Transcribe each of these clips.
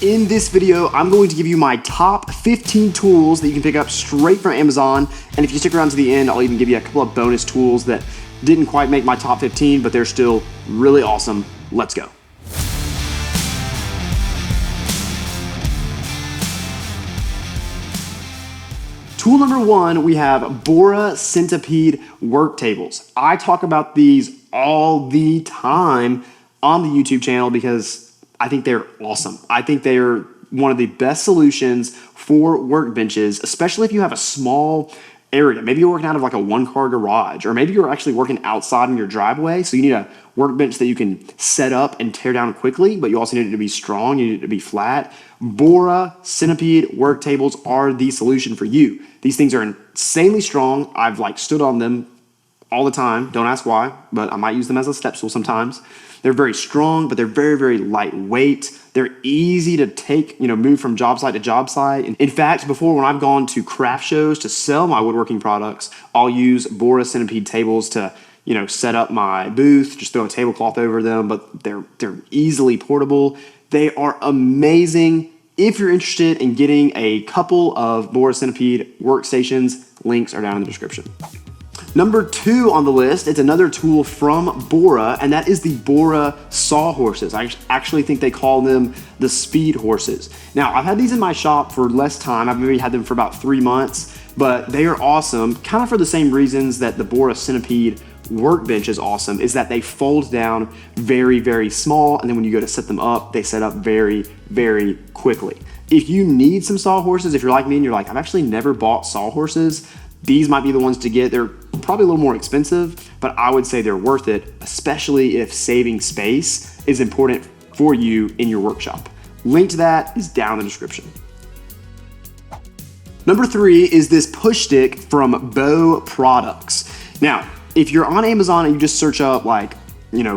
In this video, I'm going to give you my top 15 tools that you can pick up straight from Amazon. And if you stick around to the end, I'll even give you a couple of bonus tools that didn't quite make my top 15, but they're still really awesome. Let's go. Tool number one, we have Bora Centipede Worktables. I talk about these all the time on the YouTube channel because I think they're awesome. I think they are one of the best solutions for workbenches, especially if you have a small area. Maybe you're working out of like a one-car garage, or maybe you're actually working outside in your driveway, so you need a workbench that you can set up and tear down quickly, but you also need it to be strong, you need it to be flat. Bora Centipede Worktables are the solution for you. These things are insanely strong. I've stood on them all the time. Don't ask why, but I might use them as a step stool sometimes. They're very strong, but they're very, very lightweight. They're easy to take, move from job site to job site. In fact, before, when I've gone to craft shows to sell my woodworking products, I'll use Bora Centipede tables to, set up my booth, just throw a tablecloth over them, but they're easily portable. They are amazing. If you're interested in getting a couple of Bora Centipede workstations, links are down in the description. Number two on the list, it's another tool from Bora, and that is the Bora Saw Horses. I actually think they call them the Speed Horses. Now, I've had these in my shop for less time. I've maybe had them for about 3 months, but they are awesome, kind of for the same reasons that the Bora Centipede workbench is awesome, is that they fold down very, very small, and then when you go to set them up, they set up very, very quickly. If you need some saw horses, if you're like me and you're like, I've actually never bought saw horses, these might be the ones to get. They're probably a little more expensive, but I would say they're worth it, especially if saving space is important for you in your workshop. Link to that is down in the description. Number three is this push stick from Bow Products. Now, if you're on Amazon and you just search up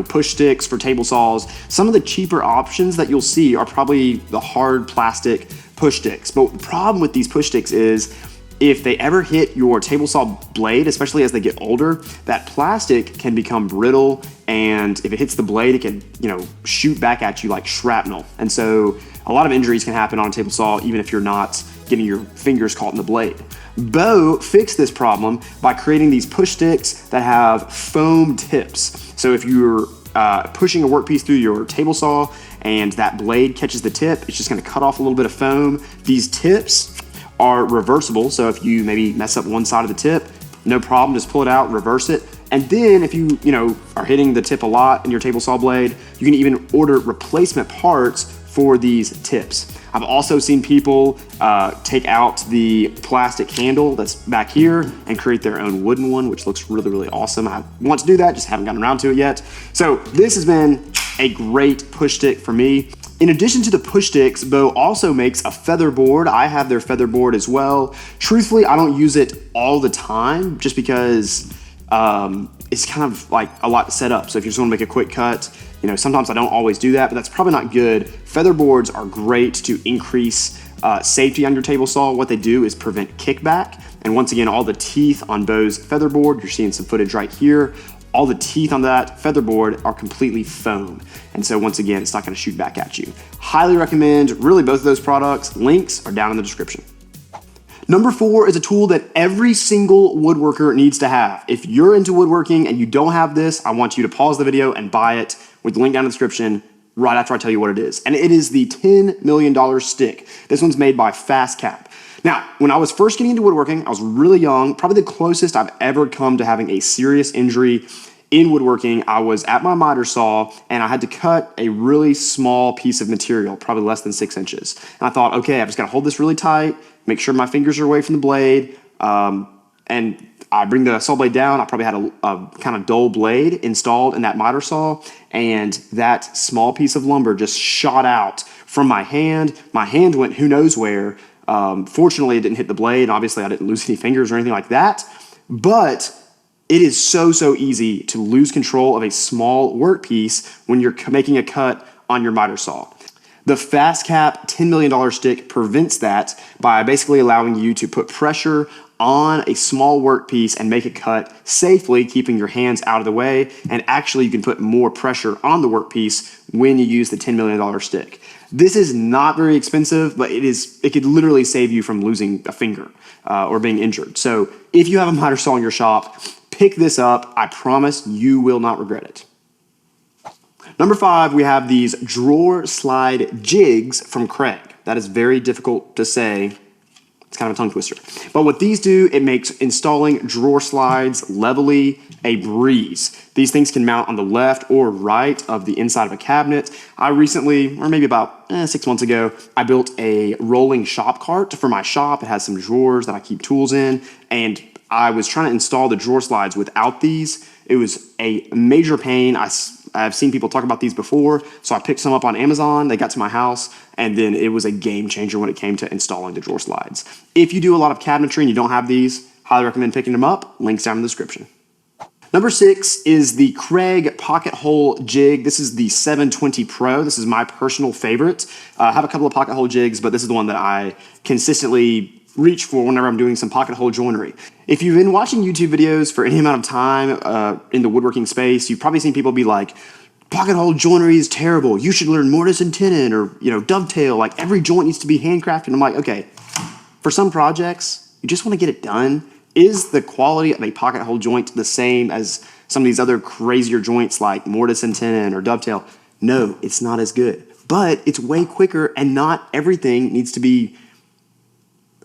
push sticks for table saws, some of the cheaper options that you'll see are probably the hard plastic push sticks. But the problem with these push sticks is if they ever hit your table saw blade, especially as they get older, that plastic can become brittle, and if it hits the blade, it can, shoot back at you like shrapnel. And so a lot of injuries can happen on a table saw, even if you're not getting your fingers caught in the blade. Bow fixed this problem by creating these push sticks that have foam tips. So if you're pushing a workpiece through your table saw and that blade catches the tip, it's just gonna cut off a little bit of foam. These tips are reversible, so if you maybe mess up one side of the tip, no problem, just pull it out, reverse it. And then if you are hitting the tip a lot in your table saw blade, you can even order replacement parts for these tips. I've also seen people take out the plastic handle that's back here and create their own wooden one, which looks really, really awesome. I want to do that, just haven't gotten around to it yet. So this has been a great push stick for me. In addition to the push sticks, Bow also makes a feather board. I have their feather board as well. Truthfully, I don't use it all the time just because it's kind of like a lot to set up. So if you just want to make a quick cut, sometimes I don't always do that, but that's probably not good. Feather boards are great to increase safety on your table saw. What they do is prevent kickback. And once again, all the teeth on Bow's feather board, you're seeing some footage right here, all the teeth on that feather board are completely foam. And so once again, it's not gonna shoot back at you. Highly recommend really both of those products. Links are down in the description. Number four is a tool that every single woodworker needs to have. If you're into woodworking and you don't have this, I want you to pause the video and buy it with the link down in the description right after I tell you what it is. And it is the $10 million stick. This one's made by Fast Cap. Now, when I was first getting into woodworking, I was really young, probably the closest I've ever come to having a serious injury in woodworking. I was at my miter saw and I had to cut a really small piece of material, probably less than 6 inches. And I thought, okay, I've just gotta hold this really tight, make sure my fingers are away from the blade, and I bring the saw blade down. I probably had a kind of dull blade installed in that miter saw, and that small piece of lumber just shot out from my hand. My hand went who knows where. Fortunately, it didn't hit the blade. Obviously, I didn't lose any fingers or anything like that, but it is so easy to lose control of a small workpiece when you're making a cut on your miter saw. The Fast Cap $10 million stick prevents that by basically allowing you to put pressure on a small workpiece and make it cut safely, keeping your hands out of the way. And actually, you can put more pressure on the workpiece when you use the $10 million stick. This is not very expensive, but it could literally save you from losing a finger or being injured. So if you have a miter saw in your shop, pick this up. I promise you will not regret it. Number 5, we have these drawer slide jigs from Craig. That is very difficult to say. It's kind of a tongue twister. But what these do, it makes installing drawer slides levelly a breeze. These things can mount on the left or right of the inside of a cabinet. I recently, or maybe about 6 months ago, I built a rolling shop cart for my shop. It has some drawers that I keep tools in, and I was trying to install the drawer slides without these. It was a major pain. I've seen people talk about these before, so I picked some up on Amazon. They got to my house, and then it was a game changer when it came to installing the drawer slides. If you do a lot of cabinetry and you don't have these, highly recommend picking them up. Links down in the description. Number 6 is the Craig Pocket Hole Jig. This is the 720 Pro. This is my personal favorite. I have a couple of pocket hole jigs, but this is the one that I consistently reach for whenever I'm doing some pocket hole joinery. If you've been watching YouTube videos for any amount of time in the woodworking space, you've probably seen people be like, pocket hole joinery is terrible. You should learn mortise and tenon or dovetail. Like every joint needs to be handcrafted. I'm like, okay, for some projects, you just want to get it done. Is the quality of a pocket hole joint the same as some of these other crazier joints like mortise and tenon or dovetail? No, it's not as good, but it's way quicker, and not everything needs to be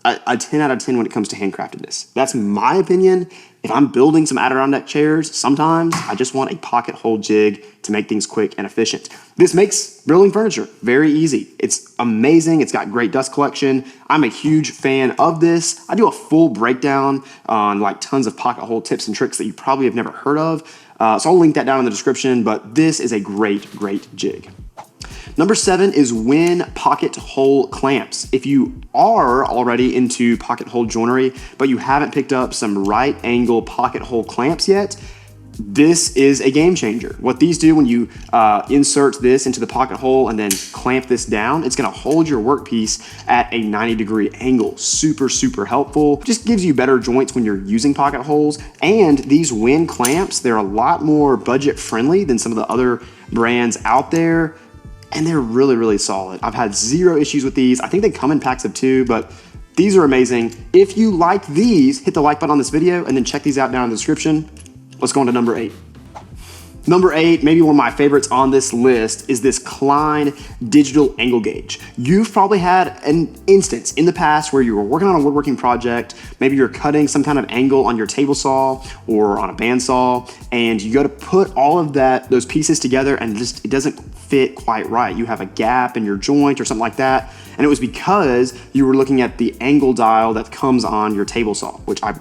a 10 out of 10 when it comes to handcraftedness. That's my opinion. If I'm building some Adirondack chairs, sometimes I just want a pocket hole jig to make things quick and efficient. This makes building furniture very easy. It's amazing. It's got great dust collection. I'm a huge fan of this. I do a full breakdown on like tons of pocket hole tips and tricks that you probably have never heard of. So I'll link that down in the description, but this is a great jig. Number 7 is Win pocket hole clamps. If you are already into pocket hole joinery, but you haven't picked up some right angle pocket hole clamps yet, this is a game changer. What these do when you insert this into the pocket hole and then clamp this down, it's gonna hold your workpiece at a 90-degree angle. Super helpful. Just gives you better joints when you're using pocket holes. And these Win clamps, they're a lot more budget friendly than some of the other brands out there. And they're really solid. I've had 0 issues with these. I think they come in packs of 2, but these are amazing. If you like these, hit the like button on this video and then check these out down in the description. Let's go on to number 8. Number 8, maybe one of my favorites on this list, is this Klein digital angle gauge. You've probably had an instance in the past where you were working on a woodworking project, maybe you're cutting some kind of angle on your table saw or on a bandsaw, and you go to put all of those pieces together and it doesn't fit quite right. You have a gap in your joint or something like that, and it was because you were looking at the angle dial that comes on your table saw, which I'm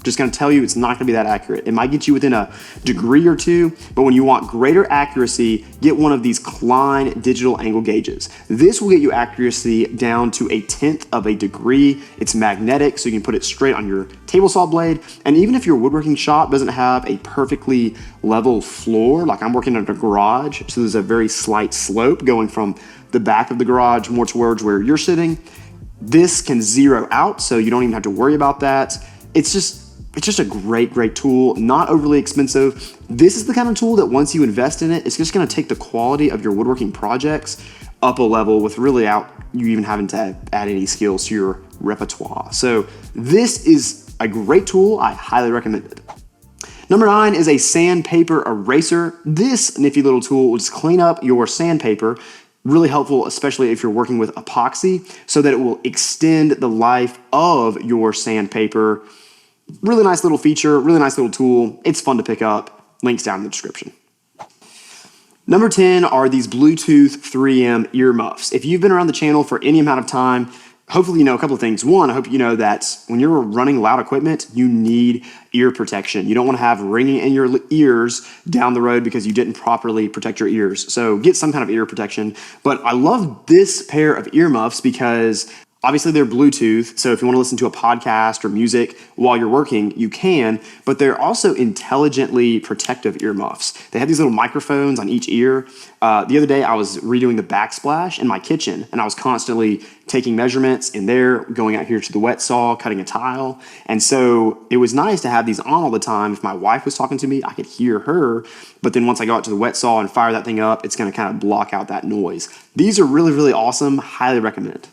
just gonna tell you, it's not gonna be that accurate. It might get you within a degree or 2, but when you want greater accuracy, get one of these Klein digital angle gauges. This will get you accuracy down to a 1/10 of a degree. It's magnetic, so you can put it straight on your table saw blade. And even if your woodworking shop doesn't have a perfectly level floor, like I'm working in a garage, so there's a very slight slope going from the back of the garage more towards where you're sitting, this can zero out, so you don't even have to worry about that. It's just a great tool, not overly expensive. This is the kind of tool that once you invest in it, it's just gonna take the quality of your woodworking projects up a level with really out you even having to add any skills to your repertoire. So this is a great tool. I highly recommend it. Number 9 is a Sandpaper Eraser. This nifty little tool will just clean up your sandpaper. Really helpful, especially if you're working with epoxy, so that it will extend the life of your sandpaper. Really nice little feature, really nice little tool. It's fun to pick up. Links down in the description. Number 10 are these Bluetooth 3M earmuffs. If you've been around the channel for any amount of time, hopefully you know a couple of things. One, I hope you know that when you're running loud equipment, you need ear protection. You don't want to have ringing in your ears down the road because you didn't properly protect your ears. So get some kind of ear protection. But I love this pair of earmuffs because Obviously, they're Bluetooth, so if you want to listen to a podcast or music while you're working, you can, but they're also intelligently protective earmuffs. They have these little microphones on each ear. The other day, I was redoing the backsplash in my kitchen, and I was constantly taking measurements in there, going out here to the wet saw, cutting a tile, and so it was nice to have these on all the time. If my wife was talking to me, I could hear her, but then once I go out to the wet saw and fire that thing up, it's going to kind of block out that noise. These are really, really awesome. Highly recommend.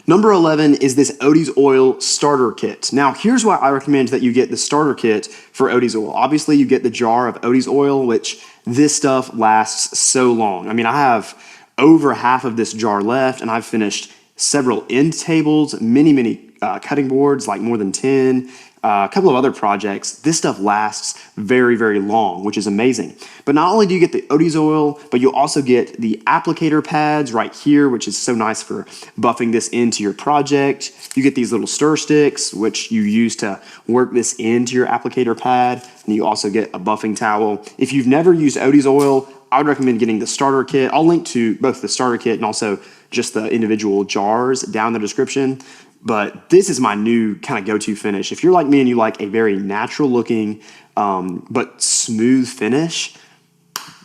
Number 11 is this ODs Oil starter kit. Now, here's why I recommend that you get the starter kit for ODs Oil. Obviously, you get the jar of ODs Oil, which this stuff lasts so long. I mean, I have over half of this jar left, and I've finished several end tables, many cutting boards, like more than 10, a couple of other projects. This stuff lasts very, very long, which is amazing. But not only do you get the ODs Oil, but you'll also get the applicator pads right here, which is so nice for buffing this into your project. You get these little stir sticks, which you use to work this into your applicator pad. And you also get a buffing towel. If you've never used ODs Oil, I would recommend getting the starter kit. I'll link to both the starter kit and also just the individual jars down in the description. But this is my new kind of go-to finish. If you're like me and you like a very natural looking but smooth finish,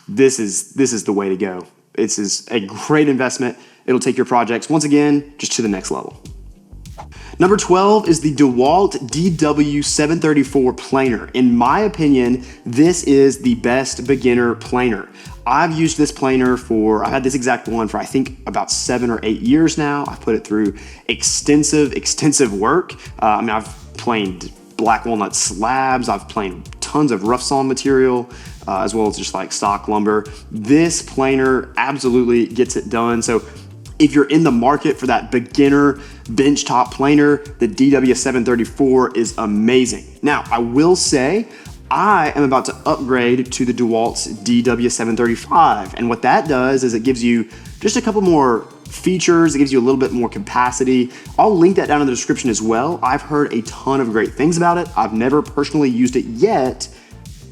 this is the way to go. This is a great investment. It'll take your projects, once again, just to the next level. Number 12 is the DeWalt DW734 planer. In my opinion, this is the best beginner planer. I've used this planer I've had this exact one for I think about 7 or 8 years now. I've put it through extensive work. I mean, I've planed black walnut slabs. I've planed tons of rough sawn material, as well as just like stock lumber. This planer absolutely gets it done. So if you're in the market for that beginner benchtop planer, the DW734 is amazing. Now, I will say, I am about to upgrade to the DeWalt's DW735. And what that does is it gives you just a couple more features. It gives you a little bit more capacity. I'll link that down in the description as well. I've heard a ton of great things about it. I've never personally used it yet,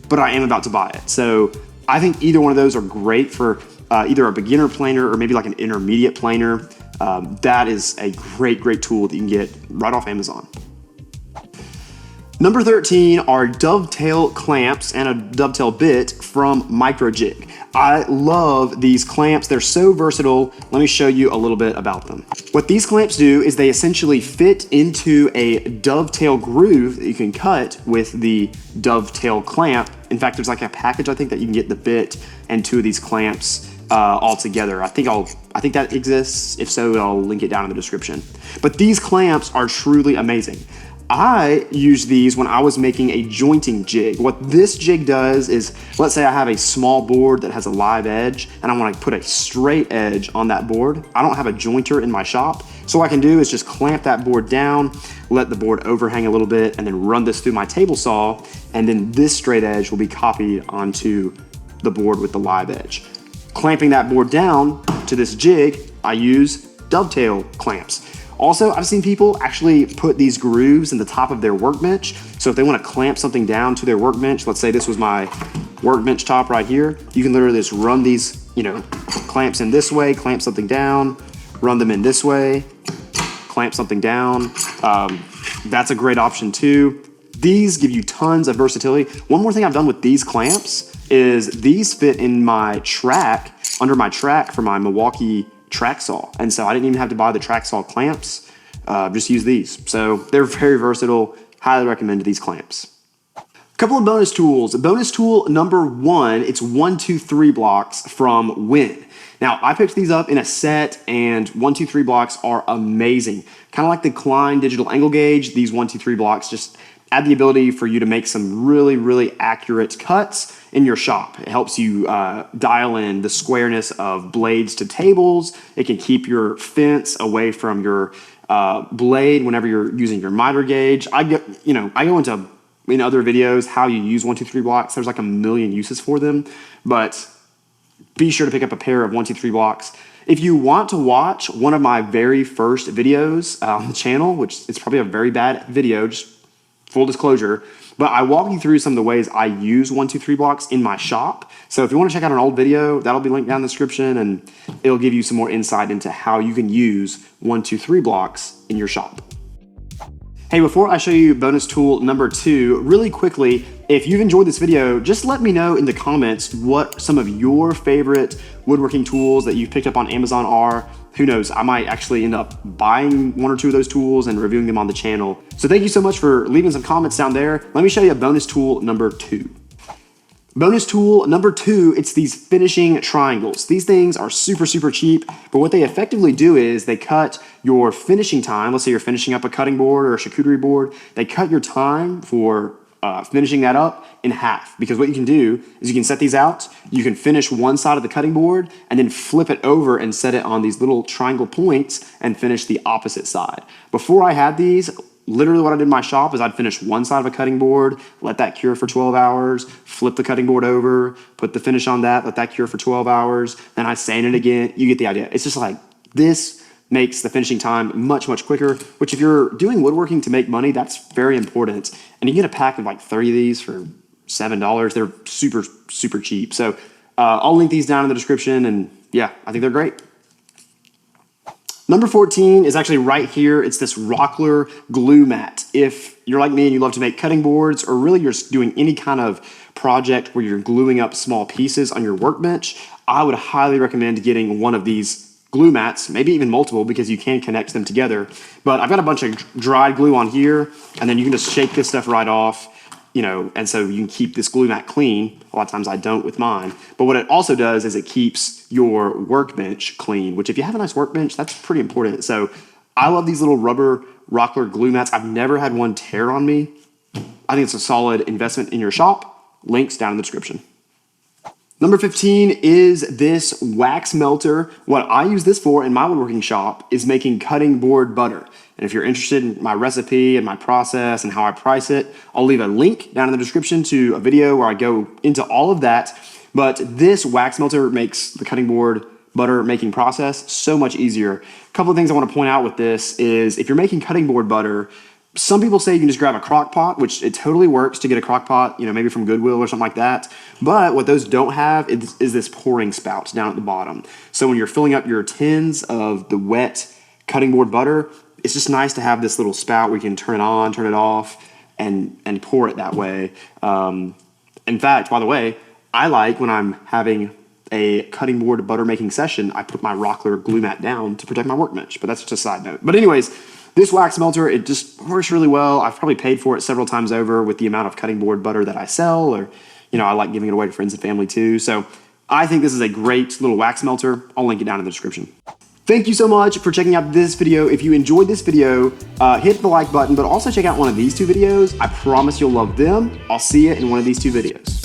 but I am about to buy it. So I think either one of those are great for either a beginner planer or maybe like an intermediate planer. That is a great tool that you can get right off Amazon. Number 13 are dovetail clamps and a dovetail bit from Jig. I love these clamps. They're so versatile. Let me show you a little bit about them. What these clamps do is they essentially fit into a dovetail groove that you can cut with the dovetail clamp. In fact, there's like a package, I think, that you can get the bit and two of these clamps all together. I think that exists. If so, I'll link it down in the description. But these clamps are truly amazing. I used these when I was making a jointing jig. What this jig does is, let's say I have a small board that has a live edge and I want to put a straight edge on that board. I don't have a jointer in my shop. So what I can do is just clamp that board down, let the board overhang a little bit, and then run this through my table saw, and then this straight edge will be copied onto the board with the live edge. Clamping that board down to this jig, I use dovetail clamps. Also, I've seen people actually put these grooves in the top of their workbench. So if they want to clamp something down to their workbench, let's say this was my workbench top right here, you can literally just run these, clamps in this way, clamp something down, run them in this way, clamp something down. That's a great option too. These give you tons of versatility. One more thing I've done with these clamps is these fit in my track, under my track for my Milwaukee track saw. And so I didn't even have to buy the track saw clamps, just use these. So they're very versatile. Highly recommend these clamps. A couple of bonus tools. Bonus tool number 1, it's 1, 2, 3 blocks from Win. Now I picked these up in a set, and 1, 2, 3 blocks are amazing. Kind of like the Klein digital angle gauge, these 1, 2, 3 blocks just add the ability for you to make some really accurate cuts in your shop. It helps you dial in the squareness of blades to tables. It can keep your fence away from your blade whenever you're using your miter gauge. I go into in other videos how you use 1, 2, 3 blocks. There's like a million uses for them, but be sure to pick up a pair of 1, 2, 3 blocks. If you want to watch one of my very first videos on the channel, which is probably a very bad video, just full disclosure, but I walk you through some of the ways I use 123 blocks in my shop. So if you want to check out an old video, that'll be linked down in the description, and it'll give you some more insight into how you can use 123 blocks in your shop. Hey, before I show you bonus tool number 2, really quickly, if you've enjoyed this video, just let me know in the comments what some of your favorite woodworking tools that you've picked up on Amazon are. Who knows, I might actually end up buying 1 or 2 of those tools and reviewing them on the channel. So thank you so much for leaving some comments down there. Let me show you bonus tool number 2. Bonus tool number 2, it's these finishing triangles. These things are super, super cheap, but what they effectively do is they cut your finishing time. Let's say you're finishing up a cutting board or a charcuterie board. They cut your time for finishing that up in half, because what you can do is you can set these out, you can finish one side of the cutting board and then flip it over and set it on these little triangle points and finish the opposite side. Before I had these, literally what I did in my shop is I'd finish one side of a cutting board, let that cure for 12 hours, flip the cutting board over, put the finish on that, let that cure for 12 hours, then I sand it again. You get the idea. It's just like, this makes the finishing time much, much quicker, which if you're doing woodworking to make money, that's very important. And you get a pack of like 30 of these for $7. They're super, super cheap. So I'll link these down in the description, and yeah, I think they're great. Number 14 is actually right here. It's this Rockler glue mat. If you're like me and you love to make cutting boards, or really you're doing any kind of project where you're gluing up small pieces on your workbench, I would highly recommend getting one of these glue mats, maybe even multiple, because you can connect them together. But I've got a bunch of dried glue on here, and then you can just shake this stuff right off, you know, and so you can keep this glue mat clean. A lot of times I don't with mine. But what it also does is it keeps your workbench clean, which if you have a nice workbench, that's pretty important. So I love these little rubber Rockler glue mats. I've never had one tear on me. I think it's a solid investment in your shop. Links down in the description. Number 15 is this wax melter. What I use this for in my woodworking shop is making cutting board butter. And if you're interested in my recipe and my process and how I price it, I'll leave a link down in the description to a video where I go into all of that. But this wax melter makes the cutting board butter making process so much easier. A couple of things I want to point out with this is if you're making cutting board butter, some people say you can just grab a crock pot, which it totally works to get a crock pot, you know, maybe from Goodwill or something like that. But what those don't have is this pouring spout down at the bottom. So when you're filling up your tins of the wet cutting board butter, it's just nice to have this little spout where you can turn it on, turn it off, and pour it that way. In fact, by the way, I like when I'm having a cutting board butter making session, I put my Rockler glue mat down to protect my workbench. But that's just a side note. But anyways, this wax melter, it just works really well. I've probably paid for it several times over with the amount of cutting board butter that I sell, or, you know, I like giving it away to friends and family too. So I think this is a great little wax melter. I'll link it down in the description. Thank you so much for checking out this video. If you enjoyed this video, hit the like button, but also check out one of these 2 videos. I promise you'll love them. I'll see you in one of these 2 videos.